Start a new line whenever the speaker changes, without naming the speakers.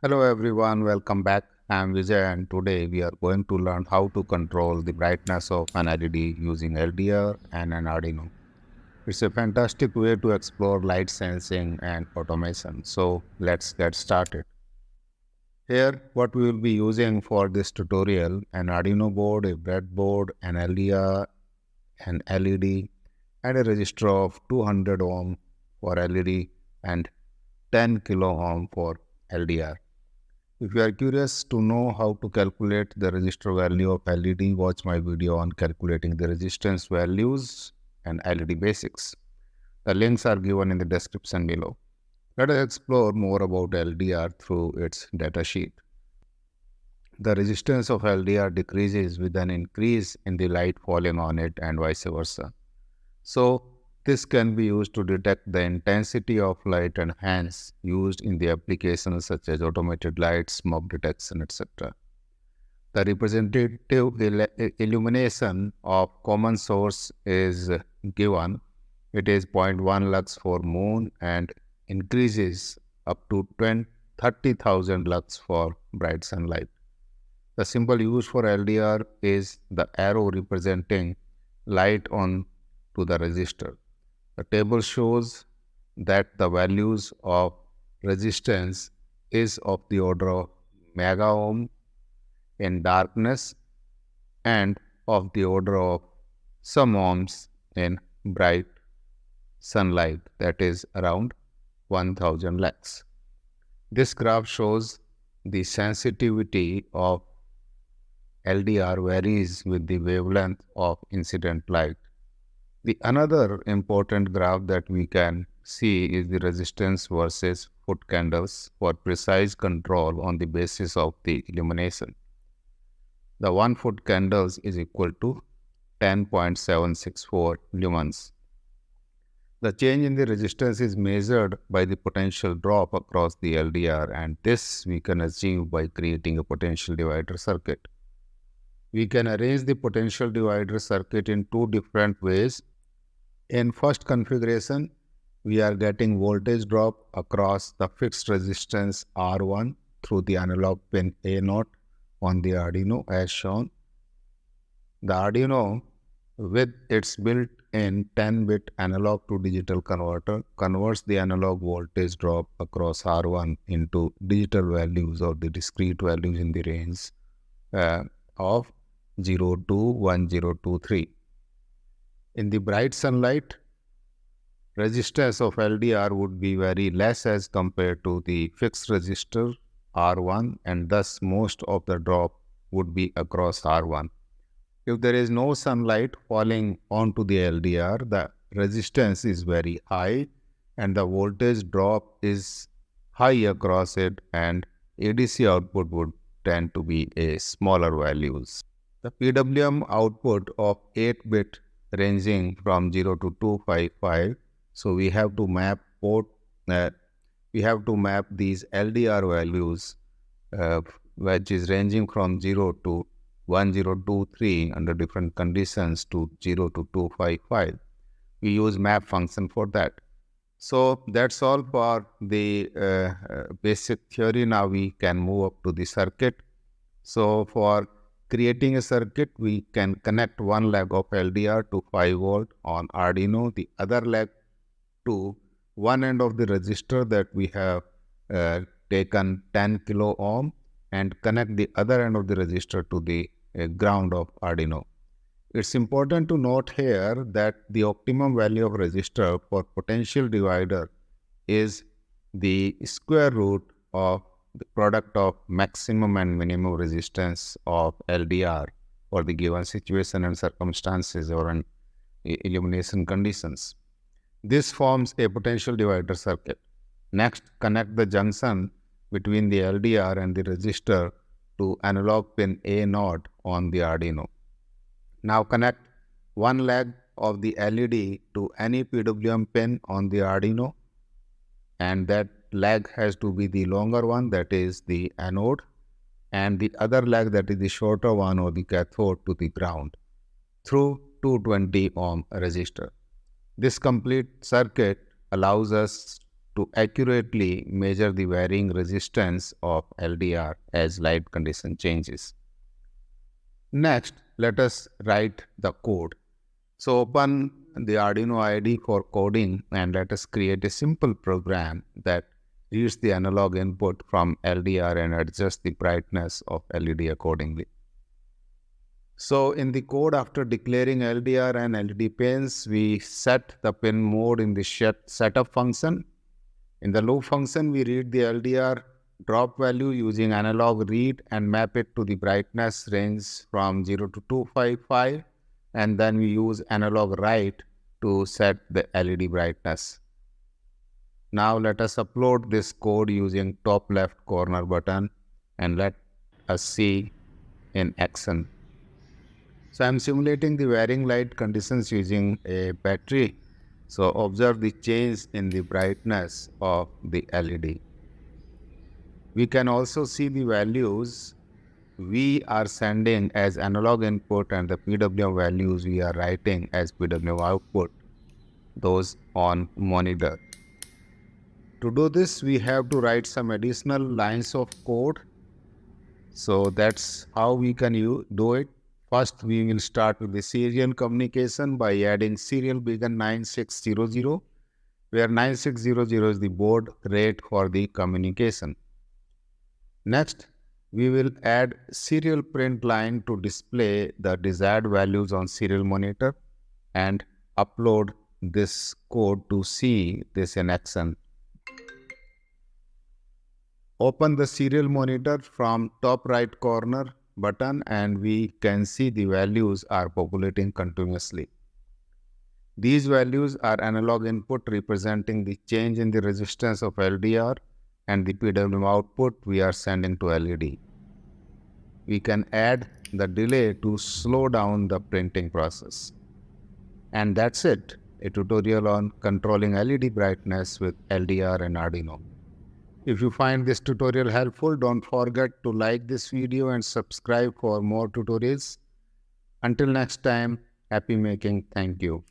Hello everyone, welcome back. I am Vijay and today we are going to learn how to control the brightness of an LED using LDR and an Arduino. It's a fantastic way to explore light sensing and automation. So let's get started. Here, what we will be using for this tutorial, an Arduino board, a breadboard, an LDR, an LED, and a resistor of 200 ohm for LED and 10 kilo ohm for LDR. If you are curious to know how to calculate the resistor value of LED, watch my video on calculating the resistance values and LED basics. The links are given in the description below. Let us explore more about LDR through its datasheet. The resistance of LDR decreases with an increase in the light falling on it and vice versa. So, this can be used to detect the intensity of light and hence used in the applications such as automated lights, smoke detection, etc. The representative illumination of common source is given. It is 0.1 lux for moon and increases up to 30,000 lux for bright sunlight. The symbol used for LDR is the arrow representing light on to the resistor. The table shows that the values of resistance is of the order of mega ohm in darkness and of the order of some ohms in bright sunlight, that is around 1000 lux. This graph shows the sensitivity of LDR varies with the wavelength of incident light. The another important graph that we can see is the resistance versus foot candles for precise control on the basis of the illumination. The 1 foot candles is equal to 10.764 lumens. The change in the resistance is measured by the potential drop across the LDR, and this we can achieve by creating a potential divider circuit. We can arrange the potential divider circuit in two different ways. In first configuration, we are getting voltage drop across the fixed resistance R1 through the analog pin A0 on the Arduino as shown. The Arduino, with its built-in 10-bit analog to digital converter, converts the analog voltage drop across R1 into digital values or the discrete values in the range of 0 to 1023. In the bright sunlight, resistance of LDR would be very less as compared to the fixed resistor R1, and thus most of the drop would be across R1. If there is no sunlight falling onto the LDR, the resistance is very high and the voltage drop is high across it, and ADC output would tend to be a smaller values. The PWM output of 8-bit ranging from 0 to 255. So we have to map these LDR values, which is ranging from 0 to 1023 under different conditions to 0 to 255. We use map function for that. So that's all for the basic theory. Now we can move up to the circuit. So for creating a circuit, we can connect one leg of LDR to 5 volt on Arduino, the other leg to one end of the resistor that we have taken 10 kilo ohm, and connect the other end of the resistor to the ground of Arduino. It's important to note here that the optimum value of resistor for potential divider is the square root of the product of maximum and minimum resistance of LDR for the given situation and circumstances or an illumination conditions. This forms a potential divider circuit. Next, connect the junction between the LDR and the resistor to analog pin A0 on the Arduino. Now connect one leg of the LED to any PWM pin on the Arduino, and that leg has to be the longer one, that is the anode, and the other leg, that is the shorter one or the cathode, to the ground through 220 ohm resistor. This complete circuit allows us to accurately measure the varying resistance of LDR as light condition changes. Next, let us write the code. So open the Arduino IDE for coding and let us create a simple program that reads the analog input from LDR and adjusts the brightness of LED accordingly. So in the code, after declaring LDR and LED pins, we set the pin mode in the setup function. In the loop function, we read the LDR drop value using analog read and map it to the brightness range from 0 to 255, and then we use analog write to set the LED brightness. Now let us upload this code using top left corner button and let us see in action. So I am simulating the varying light conditions using a battery. So observe the change in the brightness of the LED. We can also see the values we are sending as analog input and the PWM values we are writing as PWM output, those on monitor. To do this, we have to write some additional lines of code. So that's how we can do it. First, we will start with the serial communication by adding serial begin 9600, where 9600 is the baud rate for the communication. Next, we will add serial print line to display the desired values on serial monitor and upload this code to see this in action. Open the serial monitor from top right corner button and we can see the values are populating continuously. These values are analog input representing the change in the resistance of LDR and the PWM output we are sending to LED. We can add the delay to slow down the printing process. And that's it, a tutorial on controlling LED brightness with LDR and Arduino. If you find this tutorial helpful, don't forget to like this video and subscribe for more tutorials. Until next time, happy making. Thank you.